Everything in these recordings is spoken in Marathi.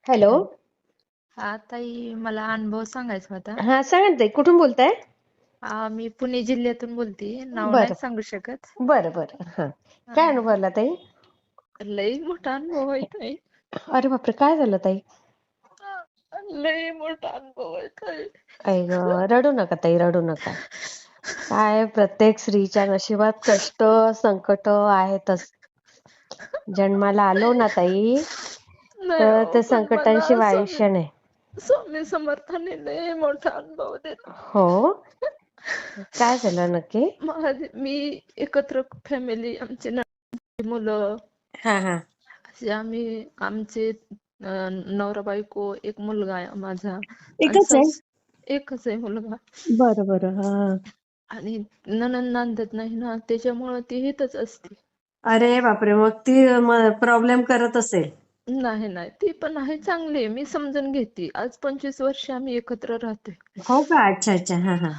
हॅलो. हॅलो. हा ताई, मला अनुभव सांगायचा होता. हा सांगा ना ताई, कुठून बोलताय? मी पुणे जिल्ह्यातून बोलते, नाव नाही बरं सांगू शकत. बरं बरं. हा, काय हा, अनुभव आला ताई? लई मोठा अनुभव आहे ताई. अरे बापरे, काय झालं ताई? लई मोठा अनुभव आहे ताई. आई ग, रडू नका ताई, रडू नका. काय, प्रत्येक स्त्रीच्या नशिबात कष्ट संकट आहेतच. जन्माला आलो ना ताई, नाही तर हो, त्या पण मला संकटांशिवाय स्वामी आयुष्य नाही. स्वामी समर्थांनी लई मोठा अनुभव हो, दिला. काय झालं नक्की? मी एकत्र फॅमिली, आमची मुलं, हा हा. असे आमचे नवरा बायको, एक मुलगा आहे माझा, आणि एकच आहे. एकच आहे मुलगा. बरं बरं. हा. आणि नणंद नांदत नाही ना, त्याच्यामुळं ती इथंच असते. अरे बापरे, मग ती प्रॉब्लेम करत असेल. नाही नाही, ती पण आहे चांगली, मी समजून घेते. आज 25 वर्ष आम्ही एकत्र राहतोय. हो का? अच्छा अच्छा. हा हा.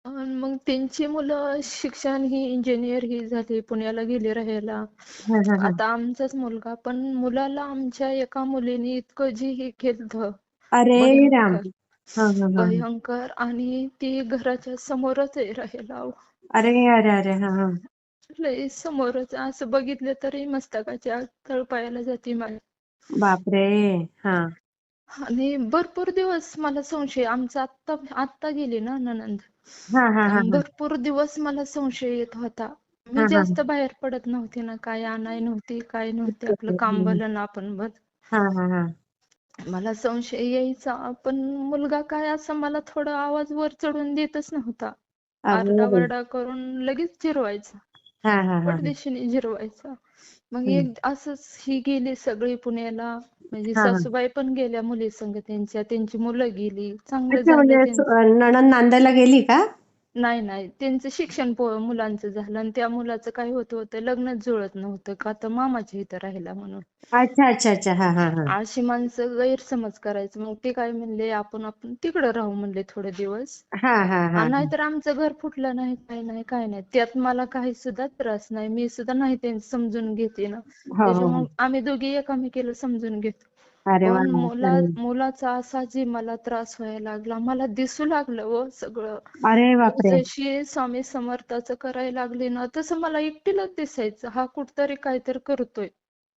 आणि मग त्यांची मुलं शिक्षण ही इंजिनियर ही झाली, पुण्याला गेली राहायला. हा हा हा. आता आमचाच मुलगा, पण मुलाला आमच्या एका मुलीने इतकं जी हे केलं, अरे राम. भयंकर हा हा हा. भयंकर. आणि ती घराच्या समोरच आहे राहायला. अरे अरे अरे. हा हा. लय समोरच, असं बघितलं तरी मस्तकाच्या तळपायाला जाते माझ्या. बापरे. हा आणि भरपूर दिवस मला संशय, आमचा आत्ता आत्ता गेली ना नणंद, हा हा हा हा. भरपूर दिवस मला संशय येत होता. मी हा हा जास्त बाहेर पडत नव्हते ना, काय आणाय नव्हती, काय नव्हते, आपलं काम भलं ना आपण बस. हा हा हा. मला संशय यायचा, पण मुलगा काय असं मला थोडा आवाज वर चढून देतच नव्हता. अगं. आरडाओरडा करून लगेच जिरवायचा, हा हा हा हा. पटदिशीने जिरवायचा. मग एक असंच ही गेली सगळी पुण्याला, म्हणजे हा हा. सासूबाई पण गेल्या मुली संग, त्यांची मुलं गेली, चांगलं अच्छा, झालं म्हणजे त्यांचं. नणंद नांदायला गेली का? नाही नाही, त्यांचं शिक्षण मुलांचं झालं, आणि त्या मुलाचं काय होतं लग्नच जुळत नव्हतं का, तर मामाच्या इथं राहिला म्हणून. अच्छा अच्छा अच्छा. हा हा हा. अशी माणसं गैरसमज करायचं. मग ते काय म्हणले, आपण आपण तिकडं राहू म्हणले थोडे दिवस. हा हा हा. नाहीतर आमचं घर फुटलं नाही, काय नाही, काय नाही, त्यात मला काही सुद्धा त्रास नाही, मी सुद्धा नाही त्यांचं समजून घेते ना. हो हो हो. त्याच्यामुळे आम्ही दोघी एकामेकीला समजून घेतो. अरे वा. पण चालेल. मुलाचा असा जी मला त्रास व्हायला लागला, मला दिसू लागलं व सगळं. अरे मी बापरे. जशी स्वामी समर्थाचं करायला लागले ना, तसं मला एकटीलाच दिसायचं, हा कुठतरी काहीतरी करतोय,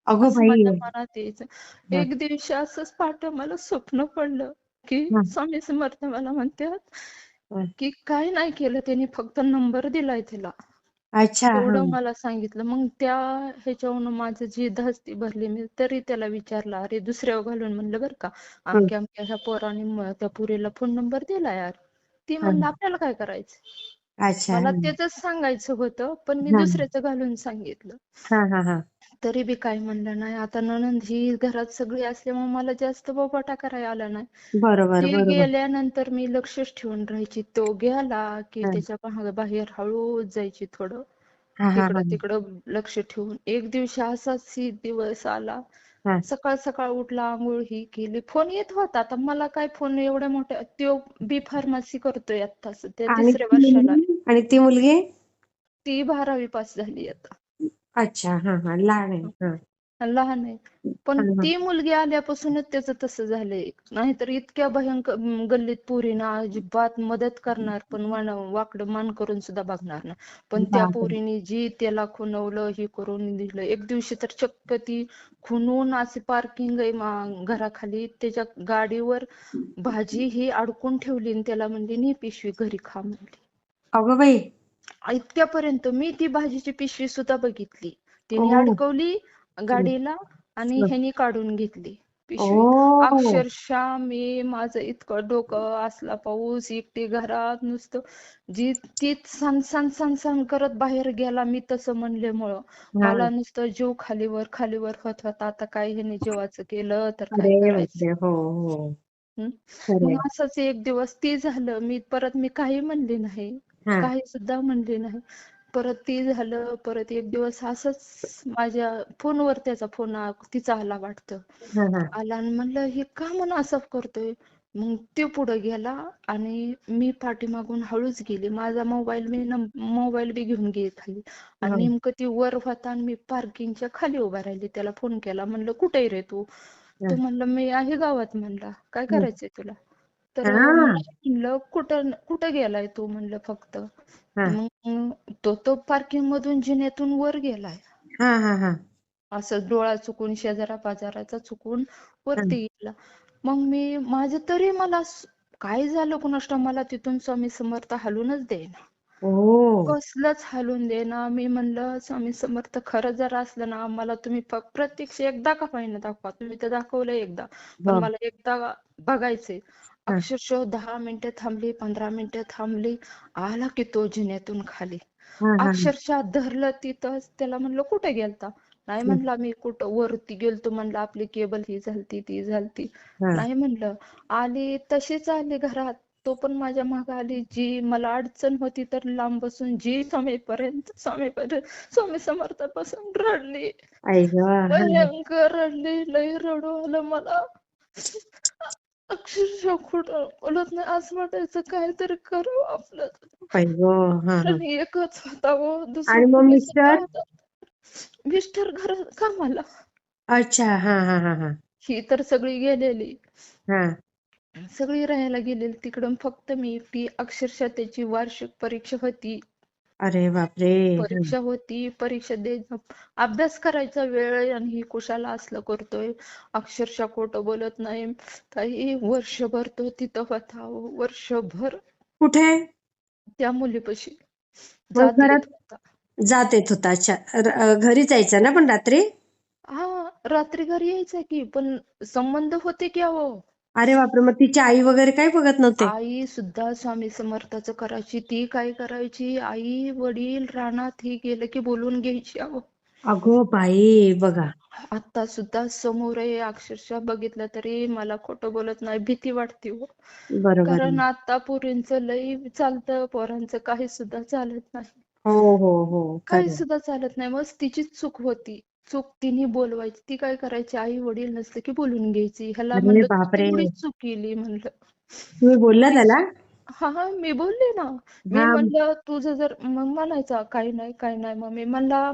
अगो असं बाई. माझ्या मनात यायचं. हा एक दिवशी असंच पहाटे मला स्वप्न पडलं, की हा स्वामी समर्थ मला म्हणतात हा. की काय नाही केलं त्यांनी, फक्त नंबर दिलाय तिला, अच्छा. हा एवढं मला सांगितलं. मग त्या ह्याच्यावरून माझं जी धास्ती भरली, मी तरी त्याला विचारलं, अरे दुसऱ्यावर घालून म्हणलं बरं का, हम्म. अमक्या अमक्या ह्या पोराने त्या पुरीला फोन नंबर दिला यार. ती हा. म्हणलं आपल्याला काय करायचं. अच्छा. मला त्याच सांगायचं होतं, पण मी हा दुसऱ्याचं घालून सांगितलं. हा हा हा. तरी बी काय म्हणलं नाही. आता नणंद ही घरात सगळी असल्यामुळे मला जास्त बोबाटा करायला आला नाही. बरोबर ती बरोबर. गेल्यानंतर मी लक्षच ठेवून राहायची. तो गेला की हा त्याच्या बाहेर हळूच जायची, थोडं हा हा इकडं हा तिकडं लक्ष ठेवून. एक दिवशी असाच ही दिवस आला, हा. सकाळ सकाळ उठला, आंघोळ ही केली, फोन येत होता. आता मला काय फोन एवढ्या मोठ्या, तो बी फार्मसी करतोय आत्ताच, त्या आणि 3ऱ्या ती वर्षाला. मुलगी, आणि ती मुलगी? ती 12वी पास झाली आता. अच्छा. हा हा. लहान आहे. हा लहान आहे. पण हा हा. ती मुलगी आल्यापासूनच त्याचं तसं झालंय. नाहीतर इतक्या भयंकर, गल्लीत पोरींना अजिबात मदत करणार, पण वाकडं मान करून सुद्धा बघणार नाही. पण त्या बापरे. पोरीने जी त्याला खुणवलं, हे करून दिलं. एक दिवशी तर चक्क ती खुनून, असे पार्किंग आहे घराखाली, त्याच्या गाडीवर भाजी ही अडकून ठेवली, आणि त्याला म्हणली नी पिशवी घरी खा म्हणली. अगं बाई. इतक्यापर्यंत मी ती भाजीची पिशवी सुद्धा बघितली. तिने ओ. अडकवली गाडीला, आणि ह्यानी काढून घेतली पिशवी. ओ. अक्षरशः माझं इतकं डोकं, असला पाऊस, एकटी घरात, नुसतं जी ती सन सन सन सन करत बाहेर गेला. मी तसं म्हणल्यामुळं हा. मला नुसतं जीव खालीवर खालीवर होत होता. आता काय ह्याने जीवाचं केलं तर काय अरे करायचं. बापरे. हो हो. हं? खरंय. मग असंच एक दिवस ती झालं, मी काही म्हणले नाही, हा काही सुद्धा म्हणले नाही. परत ती झालं, परत एक दिवस असंच माझ्या फोनवर त्याचा फोन तिचा आला वाटतं. हा हा आला आणि म्हणलं हे का म्हणून असं करतोय. मग ते पुढे गेला, आणि मी पाठीमागून हळूच गेली. माझा मोबाईल बी घेऊन गेली खाली, आणि हा. नेमकं ती वर होता, आणि मी पार्किंगच्या खाली उभा राहिली. त्याला फोन केला, म्हणलं कुठे रे तू. तो हा. म्हणला मी आहे गावात म्हणला काय हं. करायचंय तुला. तर हा. म्हणलं कुठं कुठं गेलाय तू म्हणलं फक्त. हा. मग तो पार्किंग मधून जिन्यातून वर गेलाय. हा. हा. हा. असं डोळा चुकून शेजारा पाजाराचा चुकून हा. वरती गेला. मग माझं तरी काय झालं कुणास ठाऊक मला तिथून स्वामी समर्थ हलूनच देईना. ओ. कसलंच हलून देईना. मी म्हणलं स्वामी समर्थ खरं जर असलं ना मला तुम्ही प्रत्यक्ष एकदा का होईना दाखवा. तुम्ही तर दाखवलंय एकदा. पण हो. मला एकदा बघायचंय. हा. अक्षरशः 10 मिनिटं थांबली, 15 मिनिटं थांबली. आला की तो जिन्यातून खाली. हा. हा. अक्षरशः धरलं तिथंच. त्याला म्हणलं कुठे गेलता? नाही हा. म्हणला मी कुठं वरती गेलतो म्हणलं आपली केबल ही झालती ती झालती. हा. नाही म्हणलं. आली तशीच आली घरात. तो पण माझ्या मागे आली. जी मला अडचण होती तर लांब बसून जी स्वामीपर्यंत स्वामी समर्थापासून रडली. आई ग. हा. भयंकर रडली. लई रडू आलं मला. अक्षरशः खोटं बोलत नाही. असं वाटायचं काहीतरी करावं आपलं. आई ग. हा. हा. कारण एकच होता हो. दुसरं आणि मग कोणीच मिस्टर? नव्हतं. मिस्टर घरात कामाला. अच्छा. हा. हा. हा. हा. ही तर सगळी गेलेली. हा. सगळी राहायला गेलेली तिकडं. फक्त मी एकटी. अक्षरशः त्याची वार्षिक परीक्षा होती. अरे बापरे. हं. परीक्षा होती. परीक्षा द्यायचा अभ्यास करायचा वेळ आहे आणि ही कुशाला असलं करतोय. अक्षरशः खोटं बोलत नाही. ताई वर्षभर तो तिथं होता हो. वर्षभर कुठे? त्या मुलीपाशी मग जात येत घरात होता. जात येत होता. अच्छा. घरी जायचं ना पण रात्री? हा रात्री घरी यायचा की पण संबंध होते की अहो. अरे बापरे. मग तिची आई वगैरे काही बघत नव्हते? आई सुद्धा स्वामी समर्थाचं करायची. ती काय करायची आई वडील रानात ही गेलं की बोलून घ्यायची अहो. अगो बाई. बघा. आता सुद्धा समोर आहे. अक्षरशः बघितलं तरी मला खोटं बोलत नाही. भीती वाटते हो. बरोबर आहे. कारण आता पोरींचं लई चालतं. पोरांचं काही सुद्धा चालत नाही. हो हो हो. काही खरं. सुद्धा चालत नाही. मग तिचीच चूक होती. चूक तिने बोलवायची. ती काय करायची आई वडील नसलं की बोलून घ्यायची. ह्याला अरे म्हणलं तू बापरे. तेवढीच चूक केली म्हणलं. तुम्ही बोलला ती त्याला? हा मी बोलले ना. मी हा. म्हणलं तुझं जर मग म्हणायचा काही नाही काही नाही. मग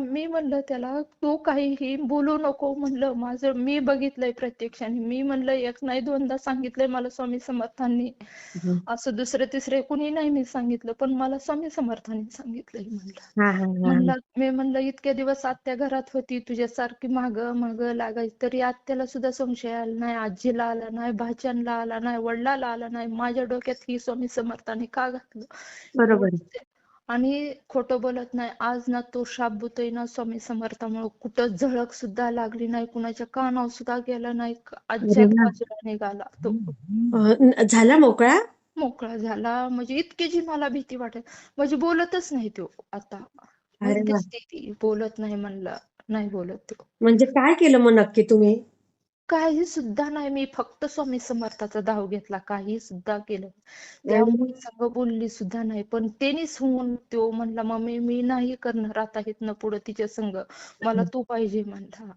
मी म्हणलं त्याला तू काहीही बोलू नको म्हणलं. माझं मी बघितलंय प्रत्यक्षाने. मी म्हणलं एक नाही दोनदा सांगितलंय मला स्वामी समर्थांनी. हं. असं दुसरे तिसरे कुणी नाही मी सांगितलं. पण मला स्वामी समर्थांनी सांगितलंय म्हणलं. हा. हा. हा. मी म्हणलं इतके दिवस आत्या घरात होती तुझ्यासारखी मागं लागायची तरी आत्याला सुद्धा संशय आला नाही. आजीला आला नाही. भाच्यांना आला नाही. वडिलाला आला नाही. माझ्या डोक्यात ही स्वामी समर्थाने का घातलं बरोबर आहे. एवढंच आहे. आणि खोटं बोलत नाही. आज ना तो शाबुतोय ना स्वामी समर्थामुळे कुठं झळक सुद्धा लागली नाही. कुणाच्या कानावर सुद्धा गेला नाही. अरे आज्यात वा. बाजूला निघाला तो. झाला मोकळा? मोकळा झाला. म्हणजे इतकी जी मला भीती वाटत म्हणजे बोलतच नाही तो आता. अरे वा. मध्यस्थी ती बोलत नाही म्हणलं. नाही बोलत तो. म्हणजे काय केलं मग नक्की तुम्ही? काही सुद्धा नाही. मी फक्त स्वामी समर्थाचा धाव घेतला. काही सुद्धा केलं नाही. त्या आणि मग? मुलीसंग बोलली सुद्धा नाही. पण तेनीच होऊन तो म्हणला मम्मी मी नाही करणार आता इथनं पुढं तिच्या संग. मला तू पाहिजे म्हणला.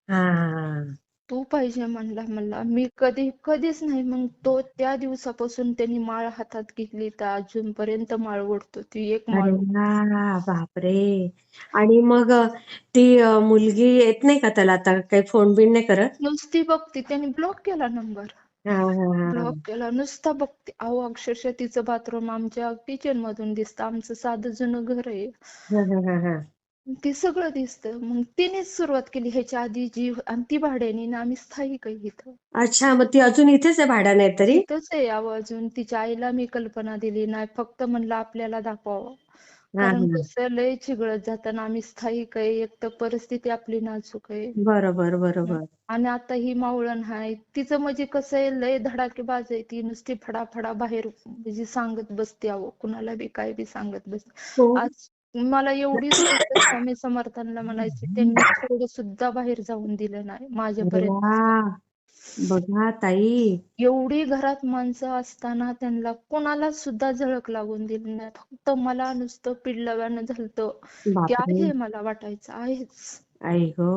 हा. तू पाहिजे म्हणला मला. मी कधीच नाही. मग तो त्या दिवसापासून त्यांनी माळ हातात घेतली तर अजूनपर्यंत माळ ओढतो. ती एक माळ अरे वा. बापरे. आणि मग ती मुलगी येत नाही का त्याला आता काही फोन बिन नाही करत? नुसती बघते. त्यांनी ब्लॉक केला नंबर. हा. हा. हा. ब्लॉक केला. नुसता बघते. अहो अक्षरशः तिचं बाथरूम आमच्या किचन मधून दिसतं. आमचं साधं जुनं घर आहे. हा. हा. हा. हा. ते सगळं दिसतं. मग तिनेच सुरुवात केली ह्याच्या आधी जी आणि ती भाड्याने आणि आम्ही स्थायिक आहे इथं. अच्छा. मग ती अजून इथेच आहे भाड्याने तरी? इथंच आहे अहो अजून. तिच्या आईला मी कल्पना दिली नाही. फक्त म्हणलं आपल्याला दाखवावं. हा. कारण हा. कसं लय चिघळत जाताना आम्ही स्थायिक आहे. एक तर परिस्थिती आपली नाजूक आहे. बरोबर बरोबर. आणि आता ही मावळण हाय. तिचं म्हणजे कसं आहे लय धडाकेबाज आहे ती. नुसती फडाफडा बाहेर म्हणजे सांगत बसते अहो. कुणाला बी काय बी सांगत बसते. हो. आज मला एवढीच गोष्ट स्वामी समर्थांना म्हणायची त्यांनी थोडं सुद्धा बाहेर जाऊन दिलं नाही अरे माझ्यापर्यंत. वा. बघा ताई. एवढी घरात माणसं असताना त्यांना कोणाला सुद्धा झळक लागून दिली नाही. फक्त मला नुसतं पिडल्यावानं झालतं की बापरे. आहे मला वाटायचं आहेच. आई गो.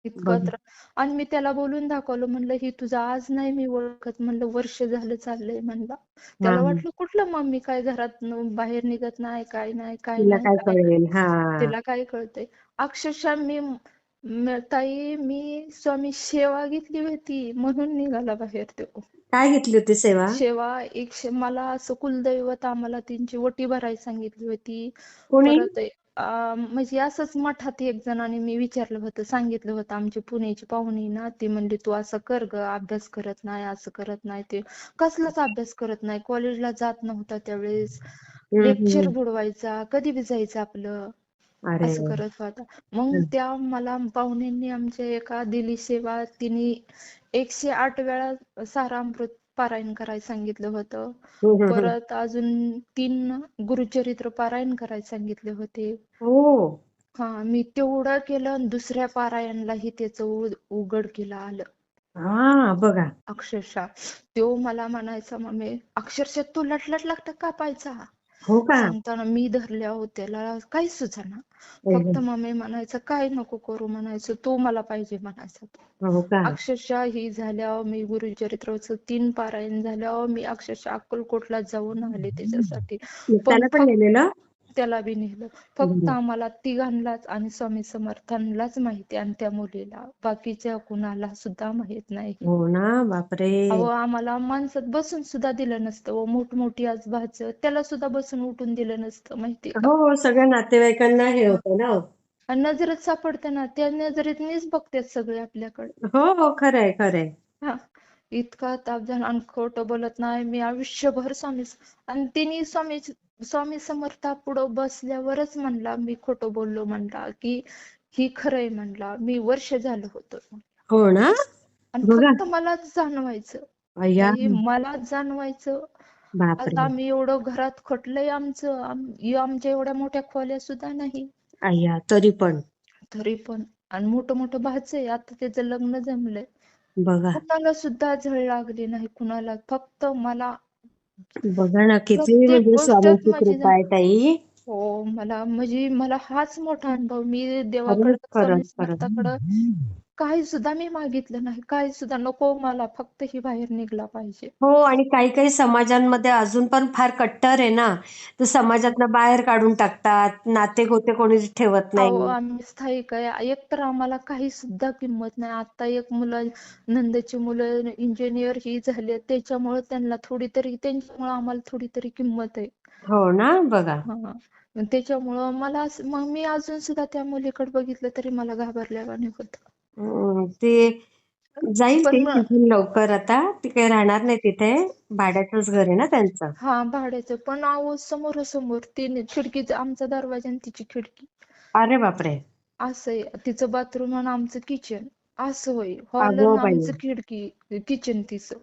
इतकं बघ. आणि मी त्याला बोलून दाखवलं म्हणलं ही तुझं आज नाही मी ओळखत म्हणलं वर्ष झालं चाललंय म्हणलं. हा. त्याला वाटलं कुठलं मम्मी काय घरात बाहेर निघत नाही काय नाही काय तिला नाही काय काय नाही. कळेल. हा. तिला काय कळतंय. अक्षरशः मी ताई मी स्वामी सेवा घेतली होती म्हणून निघाला बाहेर तो. काय घेतली होती सेवा? सेवा मला असं कुलदैवत आम्हाला त्यांची ओटी भरायला सांगितली होती. कोणी? परत म्हणजे असंच मठात एक जणांनी मी विचारलं होतं, सांगितलं होतं. आमची पुण्याची पाहुणी ना, ती म्हणली तू असं कर ग, अभ्यास करत नाही, असं करत नाही. ते कसलाच अभ्यास करत नाही, कॉलेजला जात नव्हता त्यावेळेस, लेक्चर हम्म. बुडवायचा, कधी बी जायचं आपलं, अरे असं करत होता. मग त्या मला पाहुण्यांनी आमच्या एका दिली सेवा. तिने 108 वेळा सारामृत पारायण करायला सांगितलं होतं. हम्म. परत अजून 3 गुरुचरित्र पारायण करायला सांगितले होते. हो. हा, मी तेवढं केलं आणि दुसऱ्या पारायणलाही त्याचं उघडकीला आलं. हा बघा. अक्षरशः तो मला म्हणायचा, मम्मी अक्षरशः तो लटलट कापायचा. हो का? सांगताना मी धरल्या त्याला काही सुचना. फक्त मम्मी म्हणायचं काय नको करू म्हणायचं, तो मला पाहिजे म्हणायचा. हो का? अक्षरशः ही झाल्यावर मी गुरुचरित्राचं 3 पारायण झाल्यावर मी अक्षरशः अक्कलकोटला जाऊन आले त्याच्यासाठी. पण त्याला पण नेलेलं? त्याला बी नेलं. फक्त आम्हाला तिघांनाच आणि स्वामी समर्थांनाच माहिती आणि त्या मुलीला, बाकीच्या कुणाला सुद्धा माहित नाही. हो ना, बापरे. अहो आम्हाला माणसात बसून सुद्धा दिलं नसतं. व मोठमोठी आज भाचं त्याला सुद्धा बसून उठून दिलं नसतं, माहितीये का. हो, सगळ्या नातेवाईकांना हे होतं ना. आणि नजरेत सापडते ना, त्या नजरेतनीच बघतात सगळे आपल्याकडे. हो, खरंय खरंय. हा, इतका ताप झाला आणि खोटं बोलत नाही मी आयुष्यभर. आणि तिने स्वामी समर्था पुढं बसल्यावरच म्हणला मी खोटं बोललो, म्हणला की ही खरंय, म्हणला मी वर्ष झालं होतं. हो ना, आणि बघा. फक्त मलाच जाणवायचं, अय्या, ताई मलाच जाणवायचं. आता बापरे. आम्ही एवढं घरात खटलंय आमचं, आमच्या एवढ्या मोठ्या खोल्या सुद्धा नाही अय्या, तरी पण तरी पण. आणि मोठं भाचं आहे, आता त्याचं लग्न जमलंय. बघा. कुणाला सुद्धा झळ लागली नाही, कुणाला. फक्त मला बघा ना, किती प्रत्येक म्हणजे गोष्टच स्वामीची माझी कृपा आहे ताई. हो, मला हाच मोठा अनुभव. मी खरंच देवाकडं स्वामी खरंच खरंच. समर्थाकडं काही सुद्धा मी मागितलं नाही, काही सुद्धा नको मला, फक्त ही बाहेर निघला पाहिजे. हो, आणि काही काही समाजांमध्ये अजून पण फार कट्टर आहे ना, तर समाजातनं बाहेर काढून टाकतात, नाते गोते कोणी ठेवत अहो नाही. आम्ही स्थायिक आहे, एक तर आम्हाला काही सुद्धा किंमत नाही. आता एक नंदेची मुलं इंजिनियर ही झाले, त्याच्यामुळे त्यांना त्यांच्यामुळे आम्हाला थोडी तरी किंमत आहे. हो ना, बघा. हा, त्याच्यामुळं मग मी अजून सुद्धा त्या मुलीकडे बघितलं तरी मला घाबरल्यावानी होतं. ते जाईल पण ती तिथून लवकर. आता ती काही राहणार नाही तिथे, भाड्याचंच घर आहे ना त्यांचं. हा, भाड्याचं. पण अहो समोरासमोर खिडकीचं, आमचा दरवाजा आणि तिची खिडकी अरे बापरे. असं आहे. तिचं बाथरूम आणि आमचं किचन असं होय. हॉल अगो आणि बाई. आमचं खिडकी, किचन तिचं.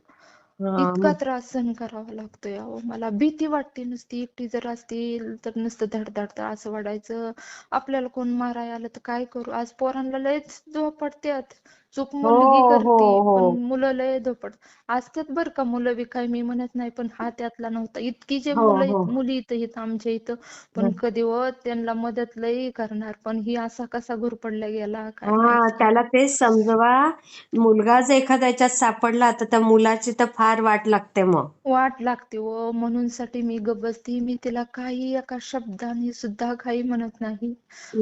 हा, इतका त्रास सहन करावा लागतोय. अहो मला भीती वाटते नुसती. एकटी जर असतील तर नुसतं धडधडतं असं वाटायचं, आपल्याला कोण मारायला आलं तर काय करू. आज पोरांना लयच धोपटत्यात. चूक हो मुलगी हो करती हो. पण मुलं लय धोपट असतात बरं का. मुलं बी काय मी म्हणत नाही, पण हा त्यातला नव्हता. इतकी जे हो हो. मुली इथं आमच्या इथं, पण कधी त्यांना मदत लई करणार, पण ही असा कसा घुरपडला गेला काय हा, माहिती. त्याला तेच समजवा. मुलगा जर एखाद्या याच्यात सापडला तर त्या मुलाची तर फार वाट लागते मग. वाट लागते व म्हणून साठी मी गप्प बसती. मी तिला काही एका शब्दाने सुद्धा काही म्हणत नाही.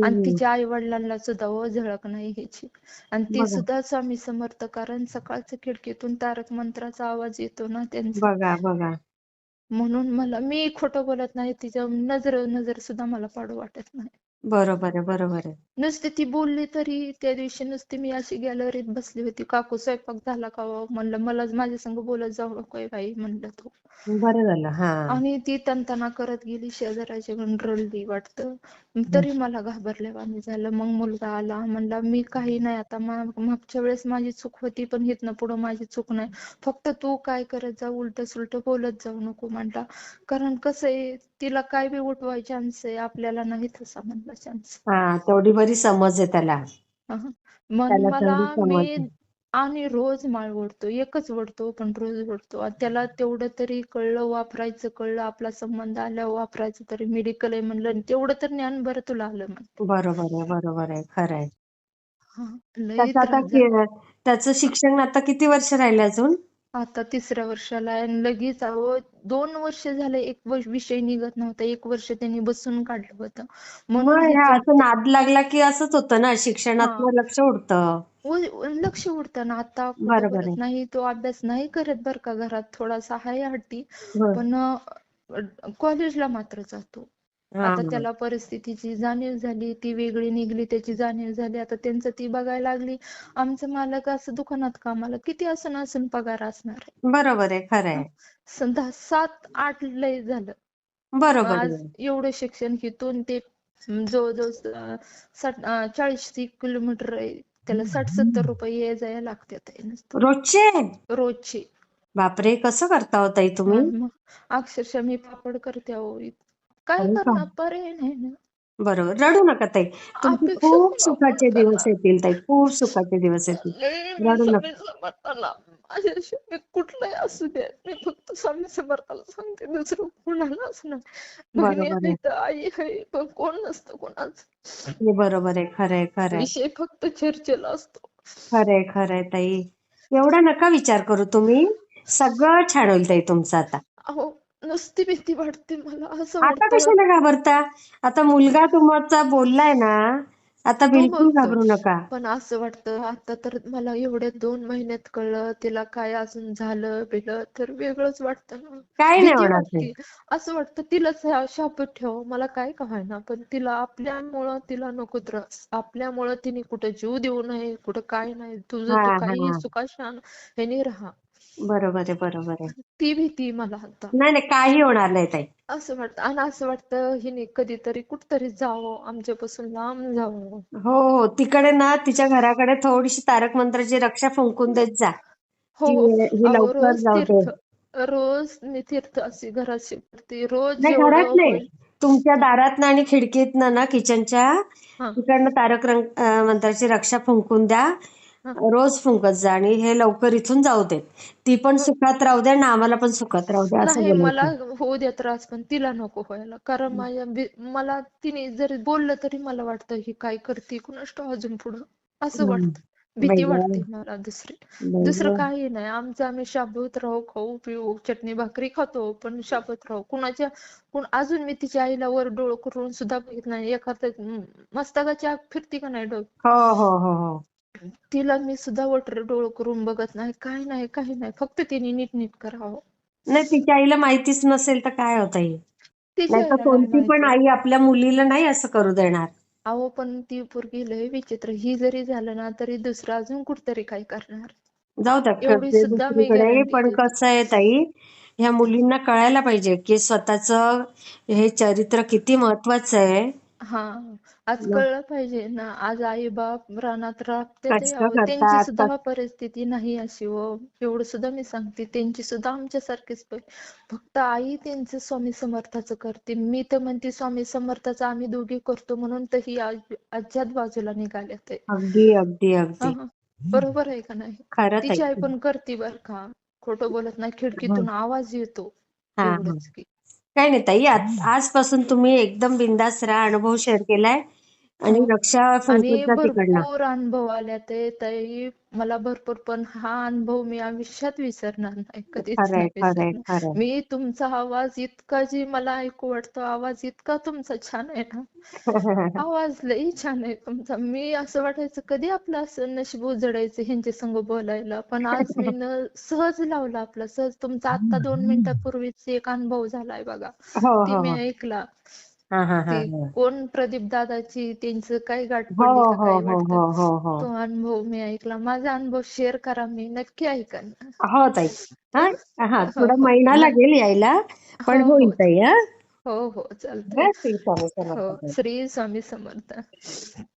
आणि तिच्या आई वडिलांना सुद्धा झळक नाही ह्याची. आणि ती बघा सुद्धा स्वामी समर्थ, कारण सकाळच्या खिडकीतून तारक मंत्राचा आवाज येतो ना त्यांचा. बघा बघा. म्हणून मी खोटं बोलत नाही. तिच्या नजर सुद्धा मला पाडू वाटत नाही. बरोबर आहे बरोबर आहे. नुसती ती बोलली तरी. त्या दिवशी नुसती मी अशी गॅलरीत बसली होती, काकू स्वयंपाक झाला का हो? म्हणलं मला माझ्या संग बोलत जाऊ नकोय बाई म्हणलं तू. बरं झालं. हा. आणि ती तनतना करत गेली, शेजाऱ्याच्याकडून रडली वाटतं. तरी मला घाबरल्यावानी झालं. मग मुलगा आला, म्हणला मी काही नाही, आता मागच्या वेळेस माझी चूक होती पण इथनं पुढं माझी चूक नाही. फक्त तू काय करत जा, उलट सुलट बोलत जाऊ नको म्हणला. कारण कसं आहे, तिला काय बी उठवाय चान्स आहे, आपल्याला नाही तसा म्हणला चान्स. हा, तेवढी बरी समज आहे त्याला. मन त्याला मला तेवढी समज आहे. आणि रोज माळ ओढतो, एकच ओढतो पण रोज ओढतो. आणि त्याला तेवढं तरी कळलं, वापरायचं कळलं. आपला संबंध आल्यावर वापरायचं तरी मेडिकल आहे म्हणलं, आणि तेवढं तर ज्ञान बरं तुला आलं म्हणते. बरोबर आहे बरोबर आहे, खरं आहे. लई त्याचं आता त्रास झाला. त्याचं शिक्षण आता किती वर्ष राहिलं अजून? आता 3ऱ्या वर्षाला आहे आणि लगेच अहो 2 वर्ष झाले एक विषय निघत नव्हता. 1 वर्ष त्यांनी बसून काढलं होतं. मग म्हणून ह्या ह्याच्यात असं नाद लागला की असंच होतं ना, हा शिक्षणातलं लक्ष उडतं. लक्ष उडतं ना. आता खोटं बरोबर आहे. बोलत नाही, तो अभ्यास नाही करत बरं का, घरात थोडासा आहे हट्टी, हं. पण कॉलेजला मात्र जातो. हा आता हा. त्याला परिस्थितीची जाणीव झाली, ती वेगळी निघली, त्याची जाणीव झाली. आता त्यांचं ती बघायला लागली. आमचं मालक असं दुकानात कामाला किती असं नसून पगार असणार आहे. बरोबर आहे, खरं आहे. 7-8 लय झालं. मग बरोबर आज आहे. एवढं शिक्षण हितून ते जवळजवळ 40 किलोमीटर आहे. त्याला 60-70 रुपये ये जायला लागतात आहे नुसतं रोजचे? रोजचे. बापरे, कसं करता हो ताई तुम्ही? आणि मग अक्षरशः मी पापड करते अहो. काय हो का? करणार, पर्याय नाही ना. बरोबर. रडू नका ताई. तुमचे अपेक्षा खूप पण आपण सुखाचे दिवस करणार. येतील ताई. खूप सुखाचे दिवस येतील. लय मी रडू स्वामी नका. समर्थाला माझ्याशिवाय कुठलंही असू दे, मी फक्त स्वामी समर्थाला सांगते, दुसरं कोणाला असणार. बहिणी बरोबर आहे. आहे तर आई आहे, पण कोण नसतं कोणाचं. हे बरोबर आहे. खरंय, खरंय. विषय फक्त चर्चेला असतो. खरंय, खरंय ताई. एवढा नका विचार करू तुम्ही. सगळं छान होईल ताई तुमचं आता. अहो नुसती भीती वाटते मला. असं आता वाटतं कशाला घाबरता? आता मुलगा तुमचा बोललाय ना, आता तो बिलकुल बोलतोय, घाबरू नका. पण असं वाटतं आता तर मला एवढ्या 2 महिन्यात कळलं, तिला काय अजून झालं बिलं तर वेगळंच वाटतं ना. काय नाही भीती होणार ते. वाटते. असं वाटतं तिलाच शापत ठेव, मला काय का होईना, पण तिला आपल्यामुळं तिला नको त्रास. आपल्यामुळं तिने कुठं जीव देऊ नये, कुठं काय नाही. तुझं हा तू हा. काही सुखाशान ह्याने राहा. बरोबर आहे, बरोबर आहे. ती भीती मला आता. नाही नाही, काही होणार नाही ताई. असं वाटतं आणि असं वाटतं हिने कधीतरी कुठतरी जावं, आमच्यापासून लांब जावं. हो हो, तिकडे ना तिच्या घराकडे थोडीशी तारक मंत्राची रक्षा फुंकून देत जा, हो, की ही अहो लवकर जाऊ दे. रोज मी तीर्थ अशी घरात शिकते, रोज नाही, घरात जेवढं नाही, होईल. तुमच्या दारातनं आणि खिडकीतनं ना, किचनच्या हा तिकडनं मंत्राची रक्षा फुंकून द्या. हा रोज फुंकत जा आणि हे लवकर इथून जाऊ देत. ती पण हो. सुखात राहू द्या आणि आम्हाला पण सुखात राहू द्या, असं नाही, मला बोलायचं. होऊ द्या त्रास, पण तिला नको व्हायला. कारण मला तिने जरी बोललं तरी मला वाटतं ही काय करते कुणास ठाऊक अजून पुढं. असं हम्म. वाटतं. भीती बाई वाटते गं, मला. बाई दुसरं गं. काही नाही. आमचं आम्ही शाबूत राहू, खाऊ पिऊ, चटणी भाकरी खातो, पण शाबूत राहू. अजून मी तिच्या आईला वर डोळ करून सुद्धा बघितलं नाही. एखादं मस्तकाची आग फिरती का नाही डोळ, हो हो हो हो. तिला मी सुद्धा वर डोळ करून बघत नाही. काही नाही, काही नाही. फक्त तिने नीट करावं. नाही, तिच्या आईला माहितीच नसेल तर काय होत आहे. तिच्या नाहीतर आईला नाही कोणती पण माहिती. आई आपल्या मुलीला नाही असं करू देणार. अहो पण ती पोरगी लय विचित्र. ही जरी झालं ना तरी दुसरं अजून कुठतरी काय करणार. जाऊ द्या, एवढी करते सुद्धा मी दुसरीकडे. गॅरंटी पण देते. कसं आहे ताई, ह्या मुलींना कळायला पाहिजे की स्वतःचं हे चरित्र किती महत्वाचं आहे. हा, आज कळलं पाहिजे ना. आज आई बाप रानात राबते ते, कष्ट अहो त्यांची करतात. सुद्धा परिस्थिती नाही अशी हो. एवढं सुद्धा मी सांगते, त्यांची सुद्धा आमच्यासारखीच फक्त आई त्यांचं स्वामी समर्थाचं करते. मी तर म्हणते स्वामी समर्थाचं आम्ही दोघी करतो म्हणून तर ही अज्यात बाजूला निघाल्यात आहे. अगदी अगदी हा अगदी. हा, बरोबर आहे का नाही. खरं ताई. तिची आई पण करते बर का, खोटं बोलत नाही. हं. खिडकीतून आवाज येतो हा हा. एवढंच की. काही नाही ताई, आजपासून तुम्ही एकदम बिंदास राहा. अनुभव शेअर केलाय हो, आणि रक्षा फुंकत आणि जा तिकडनं. भरपूर अनुभव आले ते ताई मला भरपूर, पण हा अनुभव मी आयुष्यात विसरणार नाही, कधीच खरंय, नाही खरंय, विसरणार. खरंय. मी तुमचा आवाज इतका जी मला ऐकू वाटतो, आवाज इतका तुमचा छान आहे ना. आवाज लई छान आहे तुमचा. मी असं वाटायचं कधी आपलं असं नशीब उजडायचं ह्यांच्या संग बोलायला, पण आज मी सहज लावला आपला सहज. तुमचा आता 2 मिनिटापूर्वीच एक अनुभव झालाय बघा, हो ती हो मी हो. ऐकला. हा हा हा ती हा. कोण प्रदीप दादाची त्यांचं काय गाठ हो पडली का हो काय हो वाटतं. हो हो हो. तो अनुभव मी ऐकला. माझा अनुभव शेअर करा, मी नक्की ऐकन. हो ताई. हा हा, हो थोडा हो महिना लागेल यायला, हो पण हो होईल ताई. हा. हो हो चालतंय. हा, श्री स्वामी हो, समर्थ. श्री स्वामी समर्थ.